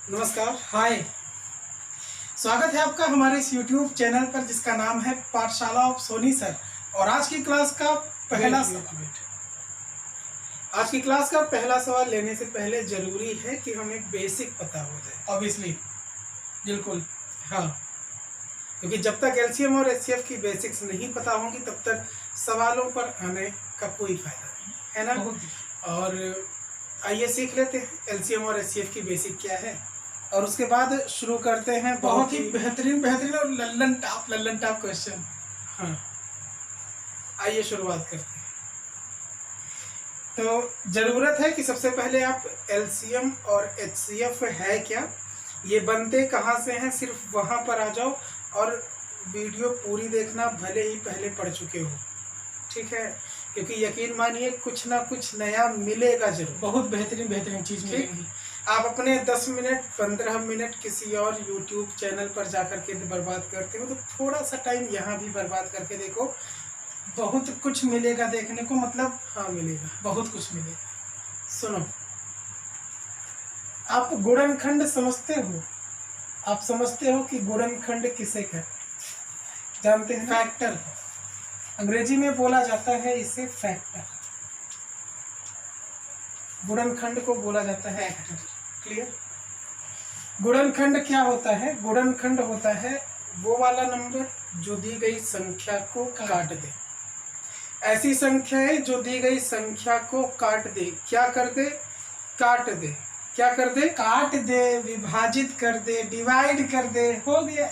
नमस्कार, हाय। स्वागत है आपका हमारे इस YouTube चैनल पर जिसका नाम है पाठशाला ऑफ सोनी सर। और आज की क्लास का पहला सवाल लेने से पहले जरूरी है कि हमें बेसिक पता हो जाए। ऑब्वियसली, बिल्कुल। हाँ, क्योंकि जब तक एलसीएम और एचसीएफ की बेसिक्स नहीं पता होंगी तब तक सवालों पर आने का कोई फायदा नहीं है ना। और आइए सीख लेते हैं एलसीएम और एचसीएफ की बेसिक क्या है और उसके बाद शुरू करते हैं बहुत ही बेहतरीन और लल्लन टाप क्वेश्चन। हाँ, आइए शुरुआत करते हैं। तो जरूरत है कि सबसे पहले आप एलसीएम और एचसीएफ है क्या, ये बनते कहाँ से हैं, सिर्फ वहाँ पर आ जाओ और वीडियो पूरी देखना, भले ही पहले पढ़ चुके हो, ठीक है। क्योंकि यकीन मानिए कुछ ना कुछ नया मिलेगा जरूर। बहुत बेहतरीन चीज मिलेगी। आप अपने 10 मिनट 15 मिनट किसी और YouTube चैनल पर जाकर के बर्बाद करते हो तो थोड़ा सा टाइम यहाँ भी बर्बाद करके देखो, बहुत कुछ मिलेगा देखने को। मतलब हाँ, मिलेगा, बहुत कुछ मिलेगा। सुनो, आप गुणनखंड समझते हो? आप समझते हो कि गुणनखंड किसे कहते हैं? जानते हैं? फैक्टर। अंग्रेजी में बोला जाता है इसे फैक्टर। गुणनखंड को बोला जाता है फैक्टर। क्लियर? गुणनखंड क्या होता है? गुणनखंड होता है वो वाला नंबर जो दी गई संख्या को काट दे। ऐसी संख्या है जो दी गई संख्या को काट दे। क्या कर दे? काट दे। क्या कर दे? काट दे, विभाजित कर दे, डिवाइड कर दे, हो गया।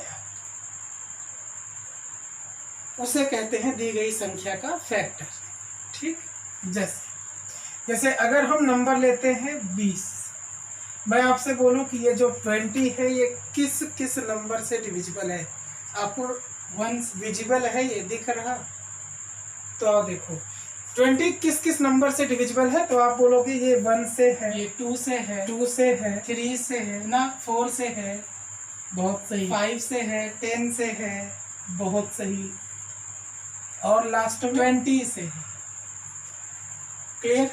उसे कहते हैं दी गई संख्या का फैक्टर। ठीक, जैसे अगर हम नंबर लेते हैं 20, मैं आपसे बोलूं कि ये जो 20 है ये किस किस नंबर से डिविजिबल है? आपको 1 विजिबल है, ये दिख रहा? तो आओ देखो 20 किस किस नंबर से डिविजिबल है। तो आप बोलोगे ये 1 से है, ये 2 से है, 2 से है, 3 से है ना, 4 से है, बहुत सही, 5 से है, 10 से है, बहुत सही, और लास्ट में 20 से है। क्लियर?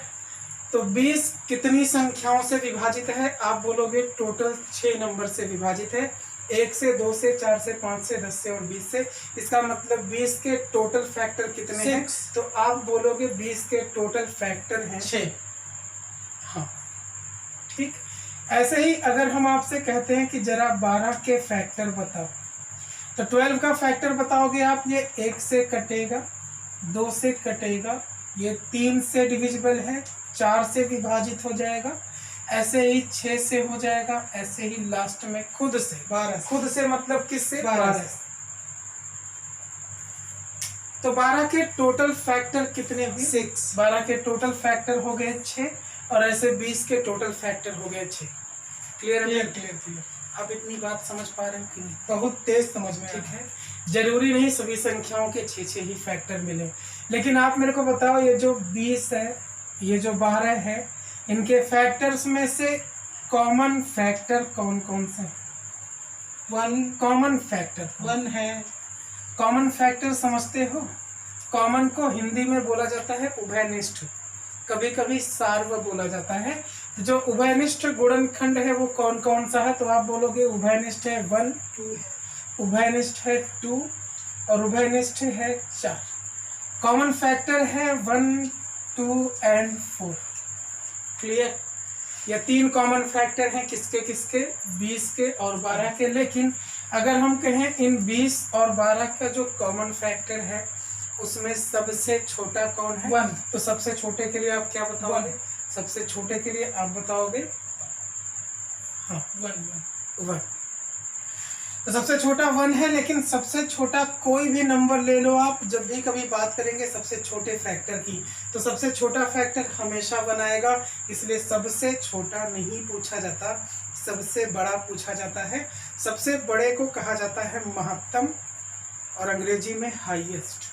तो 20 कितनी संख्याओं से विभाजित है? आप बोलोगे टोटल 6 नंबर से विभाजित है, 1 से, 2 से, 4 से, 5 से, 10 से और 20 से। इसका मतलब 20 के टोटल फैक्टर कितने हैं? तो आप बोलोगे 20 के टोटल फैक्टर हैं 6। हाँ, ठीक। ऐसे ही अगर हम आपसे कहते हैं कि जरा 12 के फैक्टर बताओ, तो 12 का फैक्टर बताओगे आप, ये 1 से कटेगा, 2 से कटेगा, ये 3 से डिविजिबल है, 4 से विभाजित हो जाएगा, ऐसे ही 6 से हो जाएगा, ऐसे ही लास्ट में खुद से 12। खुद से मतलब किससे? 12 से। तो 12 के टोटल फैक्टर कितने हुए? 6। 12 के टोटल फैक्टर हो गए 6 और ऐसे 20 के टोटल फैक्टर हो गए 6। क्लियर। आप इतनी बात समझ पा रहे हैं कि नहीं? बहुत तेज समझ में। ठीक है, जरूरी नहीं सभी संख्याओं के 6 ही फैक्टर मिले, लेकिन आप मेरे को बताओ ये जो 20 है, ये जो 12 है, इनके फैक्टर्स में से कॉमन फैक्टर कौन कौन से? 1 कॉमन फैक्टर 1 है। कॉमन फैक्टर समझते हो? कॉमन को हिंदी में बोला जाता है उभयनिष्ठ, कभी कभी सार्व बोला जाता है। तो जो उभयनिष्ठ गुणनखंड है वो कौन कौन सा है? तो आप बोलोगे उभयनिष्ठ है 1, 2, उभयनिष्ठ है 2 और उभयनिष्ठ है 4। कॉमन फैक्टर है 1, 2 एंड 4। क्लियर? ये 3 कॉमन फैक्टर हैं किसके किसके? 20 के और 12 के। लेकिन अगर हम कहें इन 20 और 12 का जो कॉमन फैक्टर है उसमें सबसे छोटा कौन है? 1। तो सबसे छोटे के लिए आप क्या बताओगे? सबसे छोटे के लिए आप बताओगे हाँ 1। तो सबसे छोटा 1 है, लेकिन सबसे छोटा कोई भी नंबर ले लो आप, जब भी कभी बात करेंगे सबसे छोटे फैक्टर की, तो सबसे छोटा फैक्टर हमेशा 1 आएगा। इसलिए सबसे छोटा नहीं पूछा जाता, सबसे बड़ा पूछा जाता है। सबसे बड़े को कहा जाता है महत्तम और अंग्रेजी में हाईएस्ट।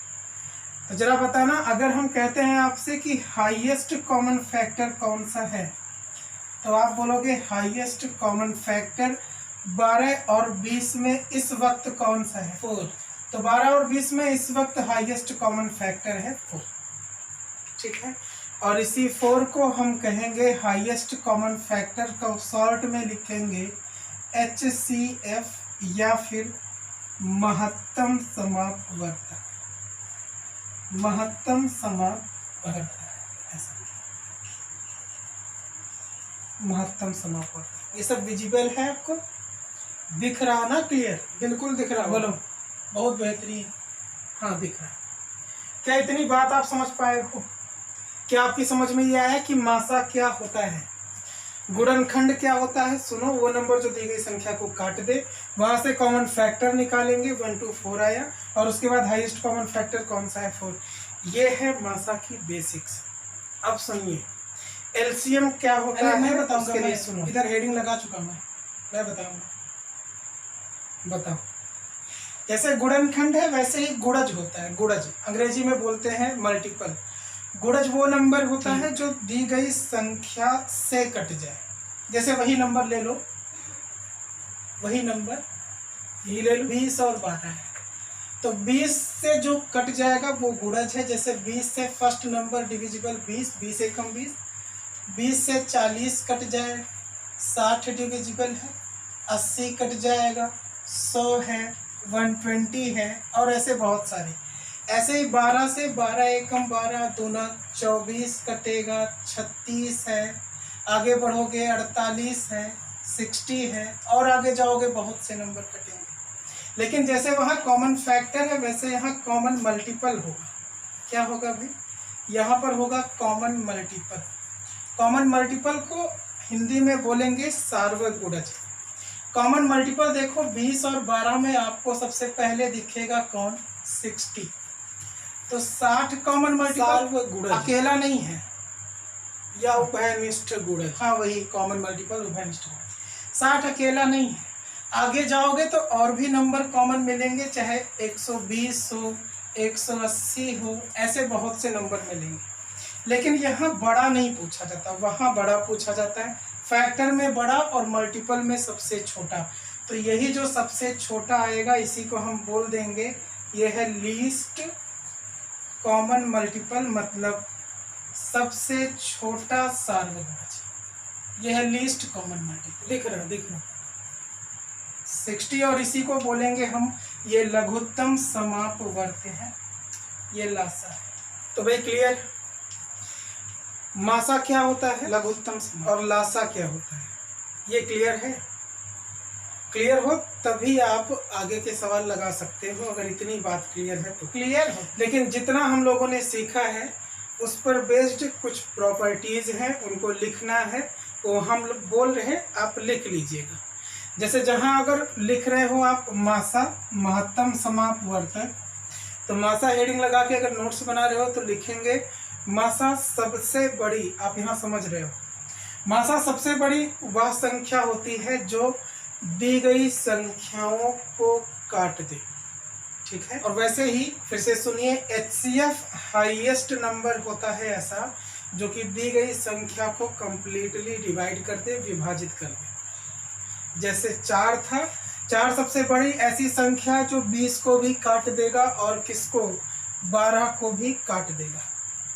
तो जरा बताना, अगर हम कहते हैं आपसे कि हाईएस्ट कॉमन फैक्टर कौन सा है, तो आप बोलोगे हाईएस्ट कॉमन फैक्टर 12 और 20 में इस वक्त कौन सा है? 4। तो 12 और 20 में इस वक्त हाईएस्ट कॉमन फैक्टर है 4। ठीक है, और इसी 4 को हम कहेंगे हाईएस्ट कॉमन फैक्टर को शॉर्ट में लिखेंगे HCF या फिर महत्तम समापवर्तक, महत्तम समापवर्तक, ऐसा महत्तम समापवर्तक। ये सब विजिबल है आपको, दिख रहा ना? क्लियर, बिल्कुल दिख रहा, बोलो। बहुत बेहतरीन। हाँ दिख रहा है। क्या इतनी बात आप समझ पाए हो? क्या आपकी समझ में ये आया कि मासा क्या होता है, गुणनखंड क्या होता है? सुनो, वो नंबर जो दी गई संख्या को काट दे, वहां से कॉमन फैक्टर निकालेंगे, 1 to 4 आया, और उसके बाद हाईएस्ट कॉमन फैक्टर कौन सा है? 4। ये है मासा की बेसिक्स। अब सुनिए, एलसीएम क्या होता है? मैं बताऊंगा, उसके लिए मैं सुनो, इधर हेडिंग लगा चुका, मैं बताऊंगा। बताओ। जैसे गुणनखंड है वैसे ही गुणज होता है। गुणज अंग्रेजी में बोलते हैं मल्टीपल। गुणज वो नंबर होता है जो दी गई संख्या से कट जाए। जैसे वही नंबर ले लो, वही नंबर ये ले लो, 20 और 12 है, तो 20 से जो कट जाएगा वो गुणज है। जैसे 20 से फर्स्ट नंबर डिविजिबल 20, 20 एकम 20, 20 से 40 कट जाए, 60 डिविजिबल है, 80 कट जाएगा, 100 है, 120 है, और ऐसे बहुत सारे। ऐसे ही 12 से 12 एकम 12 दूना 24 कटेगा, 36 है, आगे बढ़ोगे 48 है, 60 है, और आगे जाओगे बहुत से नंबर कटेंगे। लेकिन जैसे वहाँ कॉमन फैक्टर है वैसे यहाँ कॉमन मल्टीपल होगा। क्या होगा भाई? यहाँ पर होगा कॉमन मल्टीपल। कॉमन मल्टीपल को हिंदी में बोलेंगे सार्वगुणज। कॉमन मल्टीपल देखो, 20 और 12 में आपको सबसे पहले दिखेगा कौन? 60। तो 60 कॉमन मल्टीपल अकेला नहीं है, या उभयनिष्ठ गुणज। हाँ वही कॉमन मल्टीपल उभयनिष्ठ गुणज। 60 अकेला नहीं है, आगे जाओगे तो और भी नंबर कॉमन मिलेंगे, चाहे 120 हो, 180 हो, ऐसे बहुत से नंबर मिलेंगे। लेकिन यहाँ बड़ा नहीं पूछा जाता, वहाँ बड़ा पूछा जाता है। फैक्टर में बड़ा और मल्टीपल में सबसे छोटा। तो यही जो सबसे छोटा आएगा इसी को हम बोल देंगे ये है लीस्ट कॉमन मल्टीपल, मतलब सबसे छोटा सार्वगुणज। यह है लीस्ट कॉमन मल्टीपल। दिख रहा 60, और इसी को बोलेंगे हम ये लघुत्तम समापवर्त है, ये लासा है। तो भाई क्लियर, मासा क्या होता है लघुत्तम समाप, और लासा क्या होता है, ये क्लियर है? क्लियर हो तभी आप आगे के सवाल लगा सकते हो, अगर इतनी बात क्लियर है तो। क्लियर हो। लेकिन जितना हम लोगों ने सीखा है उस पर बेस्ड कुछ प्रॉपर्टीज हैं, उनको लिखना है, वो हम लोग बोल रहे हैं, आप लिख लीजिएगा। जैसे जहां अगर लिख रहे हो आप मासा महत्तम समापवर्तक, तो मासा हेडिंग लगा के अगर नोट्स बना रहे हो तो लिखेंगे मासा सबसे बड़ी, आप यहाँ समझ रहे हो, मासा सबसे बड़ी वह संख्या होती है जो दी गई संख्याओं को काट दे। ठीक है। और वैसे ही फिर से सुनिए, HCF हाईएस्ट नंबर होता है ऐसा जो कि दी गई संख्या को कंप्लीटली डिवाइड कर दे, विभाजित कर दे। जैसे 4 था, 4 सबसे बड़ी ऐसी संख्या जो 20 को भी काट देगा और किसको? 12 को भी काट देगा।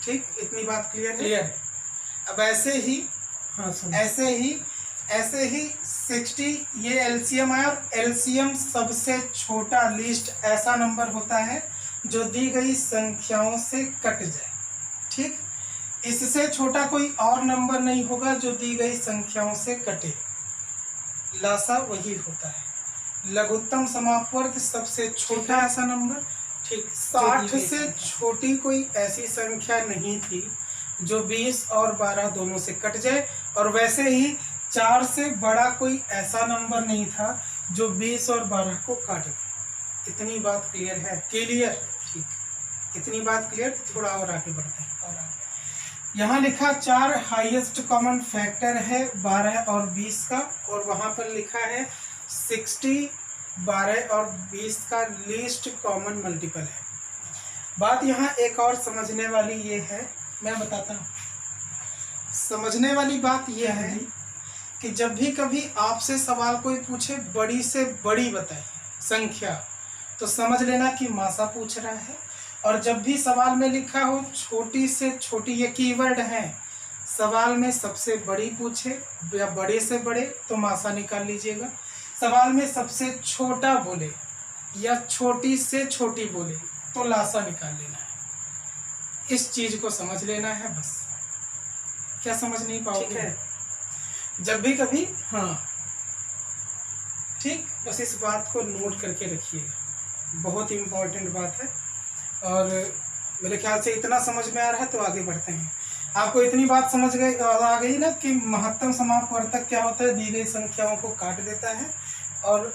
ठीक, इतनी बात क्लियर है? क्लियर। अब ऐसे ही, हाँ सुन, ऐसे ही 60 ये एलसीएम है, और एलसीएम सबसे छोटा लीस्ट ऐसा नंबर होता है जो दी गई संख्याओं से कट जाए। ठीक, इससे छोटा कोई और नंबर नहीं होगा जो दी गई संख्याओं से कटे, लासा वही होता है। लघुत्तम समापवर्त सबसे छोटा ऐसा नंबर। ठीक, 60 से छोटी कोई ऐसी संख्या नहीं थी जो 20 और 12 दोनों से कट जाए, और वैसे ही 4 से बड़ा कोई ऐसा नंबर नहीं था जो 20 और 12 को काट दे। इतनी बात क्लियर है? क्लियर, ठीक, इतनी बात क्लियर। थोड़ा और आगे बढ़ते हैं। और आगे यहाँ लिखा 4 हाईएस्ट कॉमन फैक्टर है 12 और 20 का, और वहाँ पर लिखा है 60 12 और 20 का लीस्ट कॉमन मल्टीपल है। बात यहाँ एक और समझने वाली ये है, मैं बताता हूँ। समझने वाली बात ये है कि जब भी कभी आपसे सवाल कोई पूछे बड़ी से बड़ी बताइए संख्या, तो समझ लेना कि मासा पूछ रहा है। और जब भी सवाल में लिखा हो छोटी से छोटी, ये कीवर्ड है, सवाल में सबसे बड़ी पूछे या बड़े से बड़े, तो मासा निकाल लीजिएगा। सवाल में सबसे छोटा बोले या छोटी से छोटी बोले तो लासा निकाल लेना है। इस चीज को समझ लेना है बस। क्या समझ नहीं ठीक पाओगे? है। जब भी कभी, हाँ ठीक, बस इस बात को नोट करके रखिएगा, बहुत इम्पोर्टेंट बात है। और मेरे ख्याल से इतना समझ में आ रहा है तो आगे बढ़ते हैं। आपको इतनी बात समझ गई आ गई ना कि महत्तम समापवर्तक क्या होता है, दी गई संख्याओं को काट देता है, और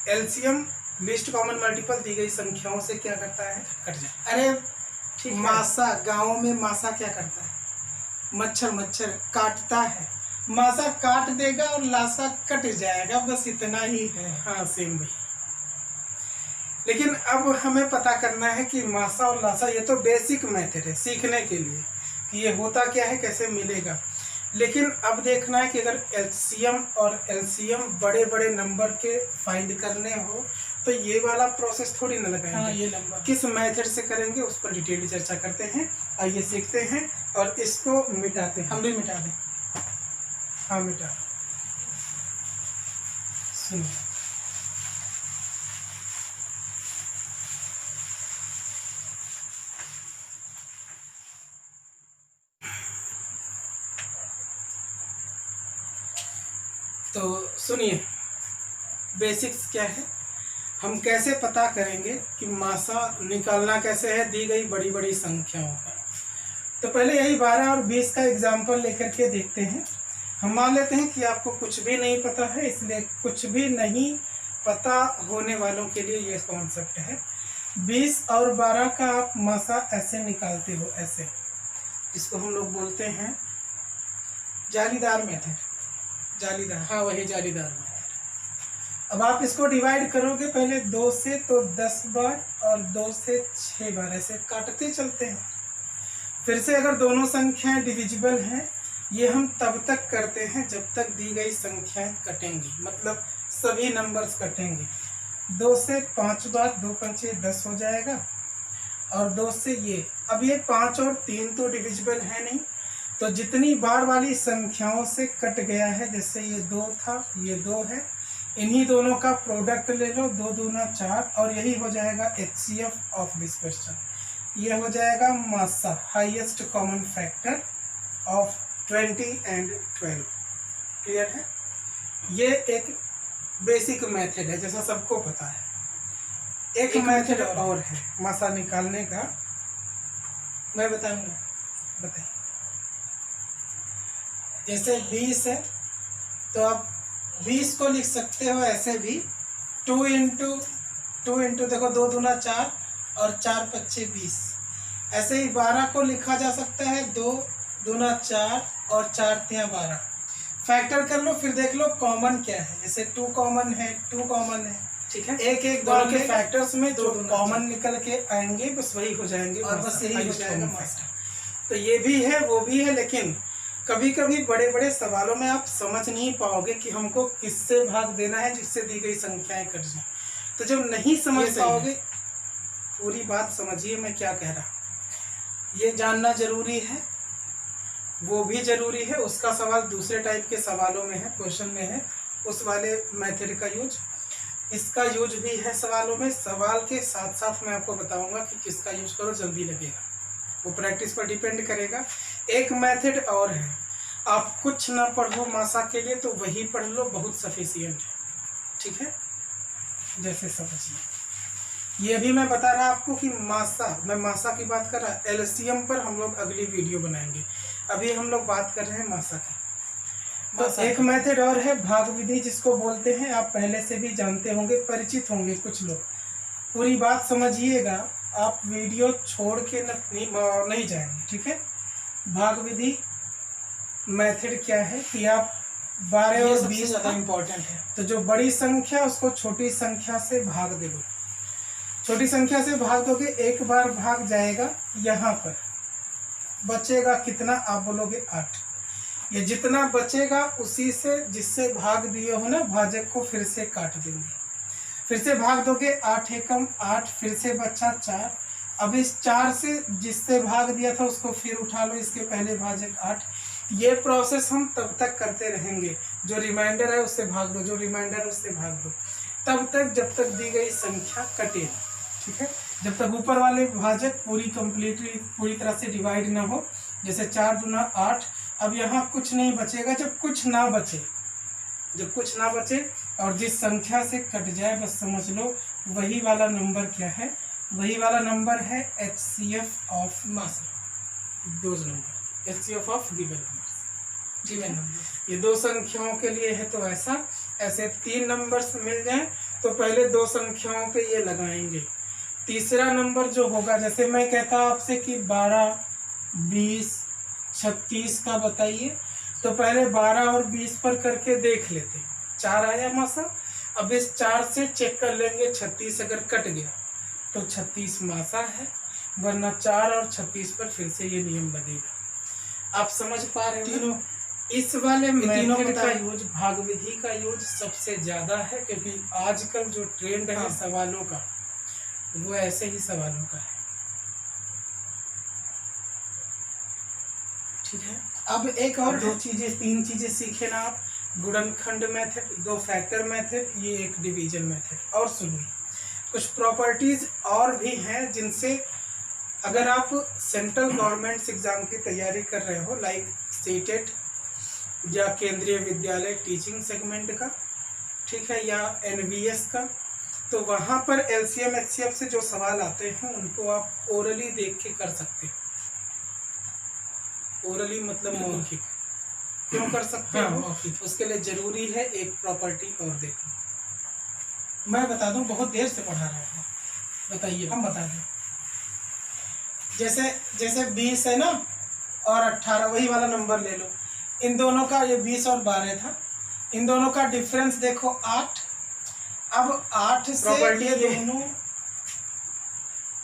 एलसीएम लीस्ट कॉमन मल्टीपल दी गई संख्याओं से क्या करता है, कट जाए। अरे ठीक है। मासा, गाँव में मासा क्या करता है, मच्छर मच्छर काटता है, मासा काट देगा और लासा कट जाएगा, बस इतना ही है। हाँ सेम वही। लेकिन अब हमें पता करना है कि मासा और लासा, ये तो बेसिक मेथड है सीखने के लिए कि ये होता क्या है, कैसे मिलेगा। लेकिन अब देखना है कि अगर एलसीएम और एलसीएम बड़े बड़े नंबर के फाइंड करने हो तो ये वाला प्रोसेस थोड़ी ना लगाएंगे। हाँ, ये नंबर किस मेथड से करेंगे उस पर डिटेल चर्चा करते हैं। आइए सीखते हैं और इसको मिटाते हैं। हम भी मिटा दें। हाँ मिटा। सुनिए, तो सुनिए, बेसिक्स क्या है, हम कैसे पता करेंगे कि मासा निकालना कैसे है दी गई बड़ी बड़ी संख्याओं का। तो पहले यही 12 और 20 का एग्जाम्पल लेकर के देखते हैं। हम मान लेते हैं कि आपको कुछ भी नहीं पता है, इसलिए कुछ भी नहीं पता होने वालों के लिए ये कॉन्सेप्ट है। 20 और 12 का आप मासा ऐसे निकालते हो, ऐसे, जिसको हम लोग बोलते हैं जालीदार मेथड, जालीदार। हाँ, वही जालीदार में। अब आप इसको डिवाइड करोगे पहले 2 से तो 10 बार और 2 से 6 बार, ऐसे काटते चलते हैं। फिर से अगर दोनों संख्याएं डिविजिबल हैं, ये हम तब तक करते हैं जब तक दी गई संख्याएं कटेंगी, मतलब सभी नंबर्स कटेंगे। 2 से 5 बार, 2 पंचे 10 हो जाएगा, और 2 से ये, अब ये 5 और 3 तो डिविजिबल है नहीं, तो जितनी बार वाली संख्याओं से कट गया है, जैसे ये 2 था, ये 2 है, इन्हीं दोनों का प्रोडक्ट ले लो, 2 दूना 4, और यही हो जाएगा HCF ऑफ दिस क्वेश्चन। ये हो जाएगा मासा, highest common factor of 20 and 12। Clear है? ये एक बेसिक मेथड है जैसा सबको पता है। एक मेथड और है मासा निकालने का, मैं बताऊंगा, बताइए। जैसे 20 है तो आप 20 को लिख सकते हो ऐसे भी, 2 इंटू देखो, 2 दूना 4 और 4 पच्चे 20। ऐसे ही 12 को लिखा जा सकता है 2 दूना 4 और 4 तिया 12। फैक्टर कर लो, फिर देख लो कॉमन क्या है। जैसे 2 कॉमन है, 2 कॉमन है, ठीक है। एक एक दोनों के फैक्टर्स में जो कॉमन निकल के आएंगे बस वही हो जाएंगे, और बस यही हो जाएगा मास्टर। तो ये भी है, वो भी है, लेकिन कभी कभी बड़े बड़े सवालों में आप समझ नहीं पाओगे कि हमको किससे भाग देना है जिससे दी गई संख्याएं कट जाए। तो जब नहीं समझ पाओगे, पूरी बात समझिए मैं क्या कह रहा हूँ। ये जानना जरूरी है, वो भी जरूरी है। उसका सवाल दूसरे टाइप के सवालों में है, क्वेश्चन में है, उस वाले मेथड का यूज, इसका यूज भी है सवालों में। सवाल के साथ साथ मैं आपको बताऊंगा कि किसका यूज करो जल्दी लगेगा, वो प्रैक्टिस पर डिपेंड करेगा। एक मेथड और है, आप कुछ ना पढ़ो मासा के लिए तो वही पढ़ लो, बहुत सफिशिएंट है, ठीक है। जैसे समझिए, ये भी मैं बता रहा आपको कि मासा, मैं मासा की बात कर रहा, एलसीएम पर हम लोग अगली वीडियो बनाएंगे, अभी हम लोग बात कर रहे हैं मासा की। तो एक मेथड और है भाग विधि जिसको बोलते हैं, आप पहले से भी जानते होंगे, परिचित होंगे कुछ लोग। पूरी बात समझिएगा, आप वीडियो छोड़ के नहीं जाएंगे, ठीक है। भाग विधि मेथड क्या है कि आप 12 और 20 ज़्यादा इम्पोर्टेंट है। तो जो बड़ी संख्या उसको छोटी संख्या से भाग दे दो, छोटी संख्या से भाग दोगे, एक बार भाग जाएगा, यहाँ पर बचेगा कितना, आप बोलोगे 8। ये जितना बचेगा उसी से, जिससे भाग दिए हो ना भाजक को, फिर से काट देंगे, फिर से भाग दोगे, 8 एकम 8, फिर से बचा 4। अब इस 4 से जिससे भाग दिया था उसको फिर उठा लो, इसके पहले भाजक 8, ये प्रोसेस हम तब तक करते रहेंगे, जो रिमाइंडर है उससे भाग दो, जो रिमाइंडर है उससे भाग दो, तब तक जब तक दी गई संख्या कटे। ठीक है, जब तक ऊपर वाले विभाजक पूरी तरह से डिवाइड ना हो। जैसे 4 दूना 8, अब यहाँ कुछ नहीं बचेगा। जब कुछ ना बचे और जिस संख्या से कट जाए, बस समझ लो वही वाला नंबर क्या है, वही वाला नंबर है HCF ऑफ मासा, those number HCF of given number. ये दो संख्याओं के लिए है, तो ऐसे 3 नंबर्स मिल जाएं तो पहले 2 संख्याओं पे ये लगाएंगे। तीसरा नंबर जो होगा, जैसे मैं कहता आपसे कि 12, 20, 36 का बताइए, तो पहले 12 और 20 पर करके देख लेते। 4 आया मासा, अब इस 4 से चेक कर लेंगे 36 अगर कट गया तो 36 मासा है, वरना 4 और 36 पर फिर से ये नियम लगेगा। आप समझ पा रहे हैं तीनों? इस वाले मेथड का यूज, भाग विधि का यूज सबसे ज्यादा है, क्योंकि आजकल जो ट्रेंड है सवालों का, वो ऐसे ही सवालों का है। ठीक है, अब एक और 3 चीजें सीखे ना आप। गुणनखंड मेथड, 2 फैक्टर मेथड, ये एक डिवीजन मेथड। और सुनिए, कुछ प्रॉपर्टीज और भी हैं जिनसे अगर आप सेंट्रल गवर्नमेंट एग्जाम की तैयारी कर रहे हो, लाइक सीटेट या केंद्रीय विद्यालय टीचिंग सेगमेंट का, ठीक है, या NVS का, तो वहाँ पर LCM HCF से जो सवाल आते हैं उनको आप ओरली देख के कर सकते हो। ओरली मतलब मौखिक। क्यों कर सकते हो? उसके लिए जरूरी है एक प्रॉपर्टी और देखो। मैं बता दूं, बहुत देर से पढ़ा रहा हूँ, बताइए, हम बता दें। जैसे 20 है ना और 18, वही वाला नंबर ले लो। इन दोनों का, ये 20 और 12 था, इन दोनों का डिफरेंस देखो 8। अब 8 से ये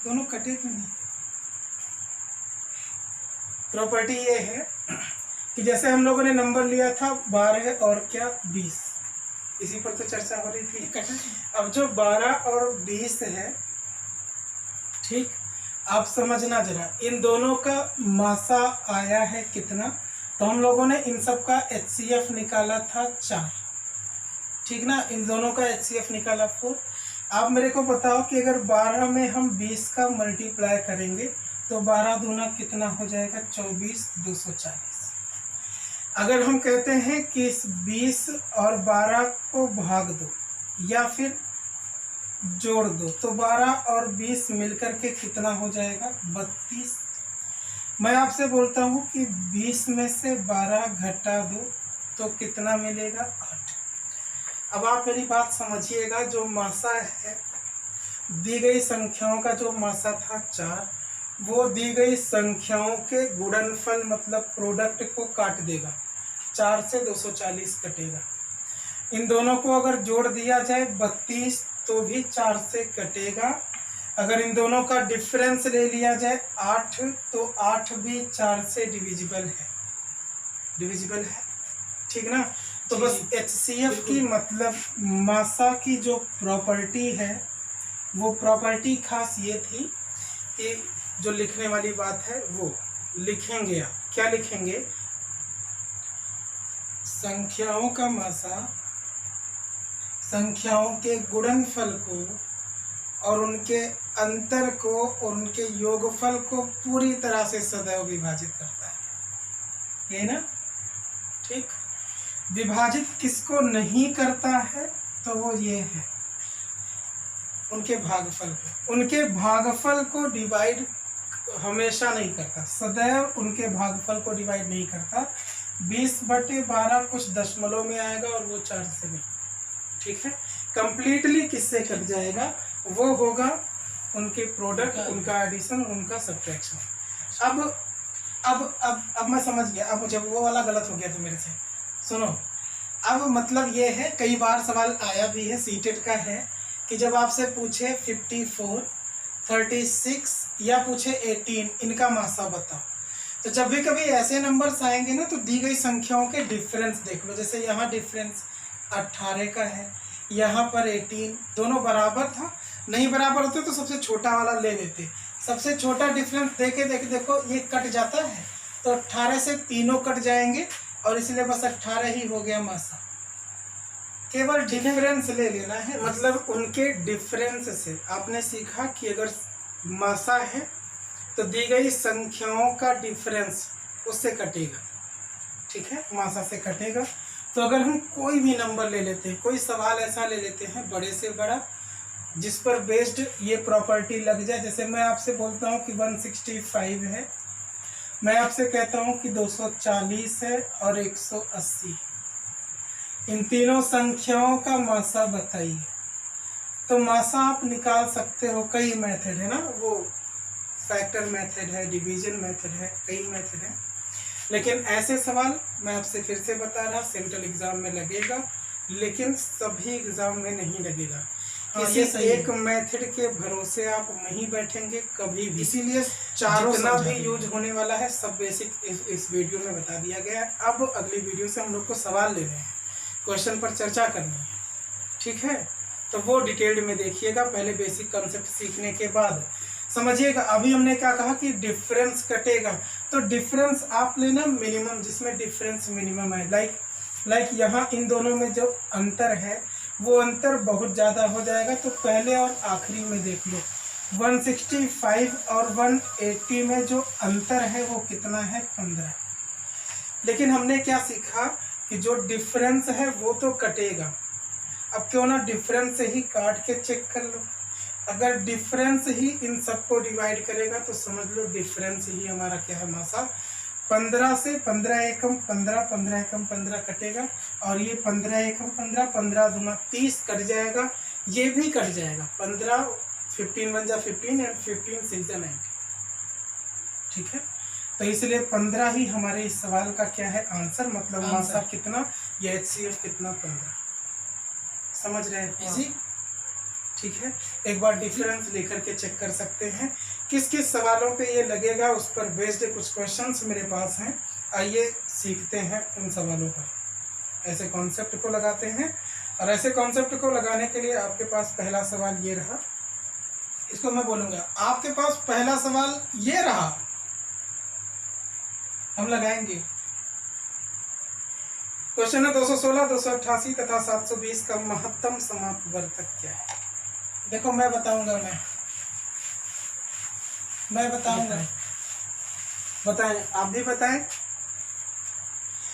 दोनों कटे क्यों नहीं? प्रॉपर्टी ये है कि जैसे हम लोगों ने नंबर लिया था 12 और क्या 20, इसी पर तो चर्चा हो रही थी। अब जो 12 और 20 है, ठीक, आप समझना जरा, इन दोनों का मासा आया है कितना, तो हम लोगों ने इन सब का HCF निकाला था 4, ठीक ना, इन दोनों का HCF निकाला 4। आप मेरे को बताओ कि अगर 12 में हम 20 का मल्टीप्लाई करेंगे तो 12 दूना कितना हो जाएगा, 24, 240। अगर हम कहते हैं कि इस 20 और 12 को भाग दो या फिर जोड़ दो, तो 12 और 20 मिलकर के कितना हो जाएगा, 32। मैं आपसे बोलता हूँ कि 20 में से 12 घटा दो तो कितना मिलेगा, 8। अब आप मेरी बात समझिएगा, जो मासा है, दी गई संख्याओं का जो मासा था 4, वो दी गई संख्याओं के गुणनफल मतलब प्रोडक्ट को काट देगा। 4 से 240 कटेगा। इन दोनों को अगर जोड़ दिया जाए 32 तो भी 4 से कटेगा। अगर इन दोनों का डिफरेंस ले लिया जाए 8 तो 8 भी 4 से डिविजिबल है, ठीक ना। तो बस HCF की मतलब मासा की जो प्रॉपर्टी है, वो प्रॉपर्टी खास ये थी कि जो लिखने वाली बात है वो लिखेंगे। आप क्या लिखेंगे, संख्याओं का मासा संख्याओं के गुणनफल को और उनके अंतर को और उनके योगफल को पूरी तरह से सदैव विभाजित करता है, ये ना, ठीक। विभाजित किसको नहीं करता है, तो वो ये है, उनके भागफल को डिवाइड हमेशा नहीं करता, सदैव उनके भागफल को डिवाइड नहीं करता। 20/12 कुछ दशमलव में आएगा और वो 4 से नहीं, ठीक है। कंप्लीटली किससे कट जाएगा, वो होगा उनके प्रोडक्ट, उनका एडिशन, उनका सब्ट्रैक्शन। अब मैं समझ गया। अब मुझे वो वाला गलत हो गया था मेरे से, सुनो। अब मतलब ये है, कई बार सवाल आया भी है, सीटेट का है, कि जब आपसे पूछे 54, 36 या पूछे 18, इनका मासा बताओ, तो जब भी कभी ऐसे नंबर्स आएंगे ना, तो दी गई संख्याओं के डिफरेंस देख लो। जैसे यहाँ डिफरेंस 18 का है, यहाँ पर 18, दोनों बराबर था। नहीं बराबर होते तो सबसे छोटा वाला ले लेते, सबसे छोटा डिफरेंस देखो ये कट जाता है, तो 18 से तीनों कट जाएंगे और इसलिए बस 18 ही हो गया मासा। केवल डिफरेंस ले लेना है, मतलब उनके डिफरेंस से आपने सीखा कि अगर मासा है तो दी गई संख्याओं का डिफरेंस उससे कटेगा। ठीक है, मासा से कटेगा। तो अगर हम कोई भी नंबर ले लेते हैं, कोई सवाल ऐसा ले लेते हैं बड़े से बड़ा जिस पर बेस्ड ये प्रॉपर्टी लग जाए, जैसे मैं आपसे बोलता हूँ कि 165 है, मैं आपसे कहता हूँ कि 240 है और 180, इन तीनों संख्याओं का मासा बताइए। तो मासा आप निकाल सकते हो, कई मेथड है ना, वो फैक्टर मेथड है, डिवीजन मेथड है, कई मेथड है। लेकिन ऐसे सवाल मैं आपसे फिर से बता रहा, सेंट्रल एग्जाम में लगेगा, लेकिन सभी एग्जाम में नहीं लगेगा। किसी एक मेथड के भरोसे आप नहीं बैठेंगे कभी भी, इसीलिए चारों जितना भी यूज होने वाला है सब बेसिक इस वीडियो में बता दिया गया है। अब अगली वीडियो से हम लोग को सवाल लेने हैं, क्वेश्चन पर चर्चा करनी है। ठीक है, तो वो डिटेल्ड में देखिएगा, पहले बेसिक कॉन्सेप्ट सीखने के बाद समझिएगा। अभी हमने क्या कहा कि डिफरेंस कटेगा, तो डिफरेंस आप लेना मिनिमम, जिसमें डिफरेंस मिनिमम है। लाइक यहाँ इन दोनों में जो अंतर है वो अंतर बहुत ज़्यादा हो जाएगा, तो पहले और आखिरी में देख लो। 165 और 180 में जो अंतर है वो कितना है, 15। लेकिन हमने क्या सीखा कि जो डिफरेंस है वो तो कटेगा। अब क्यों ना डिफरेंस से ही काट के चेक कर लो। अगर डिफरेंस ही इन सबको डिवाइड करेगा तो समझ लो डिफरेंस ही हमारा क्या है, मासा। 15 से 15 एकम 15, 15 एकम 15 कटेगा, और ये 15 एकम 15, 15 दूना 30 कट जाएगा, ये भी कट जाएगा। 15 15 1 जा 15 एंड 15 6 जा 90। ठीक है, तो इसलिए 15 ही हमारे इस सवाल का क्या है, आंसर। मतलब मासा कितना, ये HCF कितना, 15। समझ रहे हैं इसी? ठीक है, एक बार डिफरेंस लेकर के चेक कर सकते हैं। किस किस सवालों पे ये लगेगा उस पर बेस्ड कुछ क्वेश्चंस मेरे पास हैं, आइए सीखते हैं उन सवालों पर। ऐसे कॉन्सेप्ट को लगाते हैं, और ऐसे कॉन्सेप्ट को लगाने के लिए आपके पास पहला सवाल ये रहा, इसको मैं बोलूँगा आपके पास पहला सवाल ये रहा, हम लगाएंगे। क्वेश्चन है 216, 288 तथा 720 का महत्तम समापवर्तक क्या है। देखो मैं बताऊंगा, मैं बताऊंगा, बताएं, आप भी बताएं।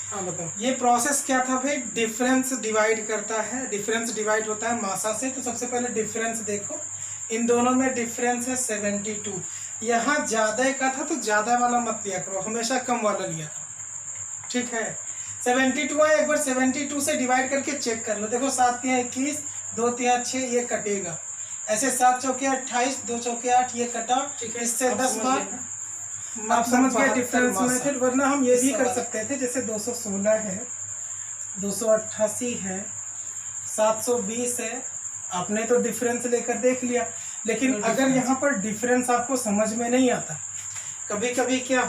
हाँ बताओ। ये प्रोसेस क्या था भाई, डिफरेंस डिवाइड करता है, डिफरेंस डिवाइड होता है मासा से। तो सबसे पहले डिफरेंस देखो, इन दोनों में डिफरेंस है 72। यहाँ ज़्यादा का था तो ज़्यादा वाला मत लिया करो, हमेशा कम वाला लिया करो। ठीक है, 72 है, एक बार 72 से डिवाइड करके चेक कर लो। देखो 7 तिया 21, 2 तिया 6, ये कटेगा। ऐसे 7 चौके 28, 2 चौके 8, ये कटा। ठीक है, इससे 10 बार आप समझ गए डिफरेंस मेथड। वरना हम ये भी कर सकते थे, जैसे 216 है, 288 है, 720 है, आपने तो डिफरेंस लेकर देख लिया। लेकिन अगर यहाँ पर डिफरेंस आपको समझ में नहीं आता, कभी कभी क्या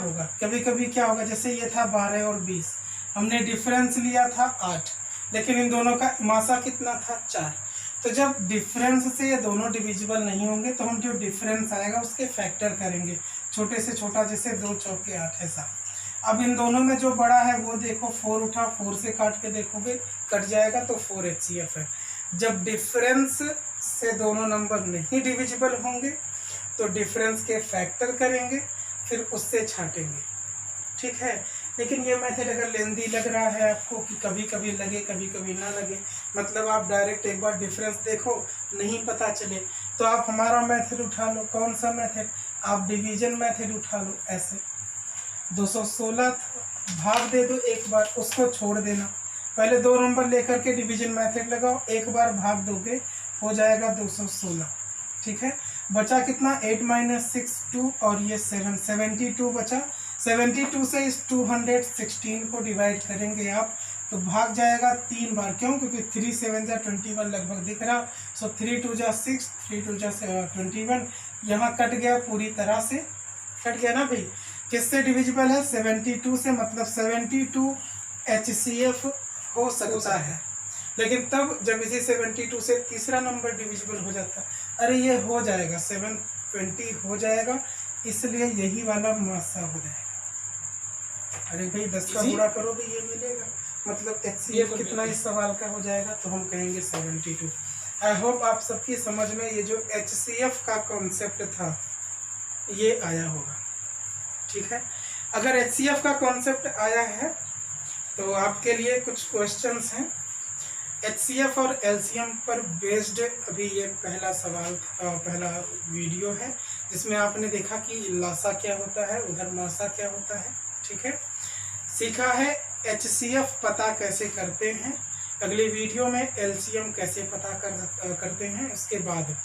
होगा, जैसे ये था 12 और 20, हमने डिफरेंस लिया था 8, लेकिन इन दोनों का मासा कितना था, 4। तो जब डिफरेंस से ये दोनों डिविजिबल नहीं होंगे तो हम जो डिफरेंस आएगा उसके फैक्टर करेंगे, छोटे से छोटा, जैसे 2 चौके 8 ऐसा। अब इन दोनों में जो बड़ा है वो देखो 4 उठा, 4 से काट के देखोगे कट जाएगा, तो 4 HCF है। जब डिफरेंस से दोनों नंबर नहीं डिविजिबल होंगे तो डिफरेंस के फैक्टर करेंगे, फिर उससे छांटेंगे। ठीक है, लेकिन ये मेथड अगर लेंदी लग रहा है आपको कि कभी कभी लगे कभी कभी ना लगे, मतलब आप डायरेक्ट एक बार डिफरेंस देखो, नहीं पता चले तो आप हमारा मेथड उठा लो। कौन सा मेथड, आप डिवीजन मेथड उठा लो। ऐसे 216 भाग दे दो एक बार, उसको छोड़ देना, पहले 2 नंबर लेकर के डिवीजन मेथड लगाओ, एक बार भाग दोगे हो जाएगा 216। ठीक है, बचा कितना, 8 - 6 2, और ये 7, 72 बचा। 72 से इस 216 को डिवाइड करेंगे आप, तो भाग जाएगा 3 बार। क्यों, क्योंकि 3 7 जा 21 लगभग दिख रहा। सो 3 2 जा 6, 3 2 जा 21, यहाँ कट गया, पूरी तरह से कट गया ना भाई। किससे डिविजिबल है, 72 से, मतलब 72 HCF हो सकता है। लेकिन तब जब इसी 72 से तीसरा नंबर डिविजिबल हो जाता है, अरे ये हो जाएगा 720 हो जाएगा, इसलिए यही वाला मासा हो जाएगा। अरे भाई 10 का जी। गुणा करोगे ये मिलेगा, मतलब HCF कितना इस सवाल का हो जाएगा, तो हम कहेंगे 72। आई होप आप सबकी समझ में ये जो HCF का कॉन्सेप्ट था ये आया होगा। ठीक है, अगर HCF का कॉन्सेप्ट आया है तो आपके लिए कुछ क्वेश्चंस हैं HCF और LCM पर बेस्ड। अभी ये पहला सवाल पहला वीडियो है जिसमें आपने देखा कि लासा क्या होता है, उधर मासा क्या होता है। ठीक है, सीखा है HCF पता कैसे करते हैं। अगली वीडियो में LCM कैसे पता करते हैं, उसके बाद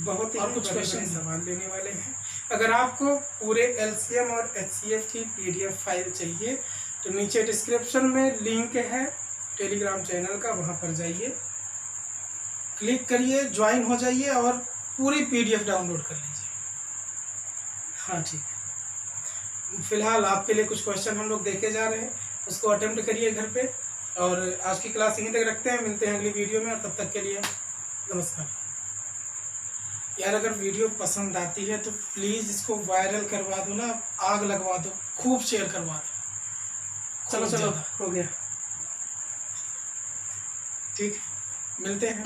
बहुत ही और कुछ बड़े क्वेश्चन सवाल लेने वाले हैं। अगर आपको पूरे LCM और HCF की PDF फाइल चाहिए तो नीचे डिस्क्रिप्शन में लिंक है टेलीग्राम चैनल का, वहाँ पर जाइए, क्लिक करिए, ज्वाइन हो जाइए और पूरी PDF डाउनलोड कर लीजिए। हाँ ठीक है, फिलहाल आपके लिए कुछ क्वेश्चन हम लोग देखे जा रहे हैं, उसको अटेम्प्ट करिए घर पे। और आज की क्लास यहीं तक रखते हैं, मिलते हैं अगली वीडियो में, और तब तक के लिए नमस्कार। यार अगर वीडियो पसंद आती है तो प्लीज़ इसको वायरल करवा दो ना, आग लगवा दो, खूब शेयर करवा दो। चलो चलो, हो गया, ठीक, मिलते हैं।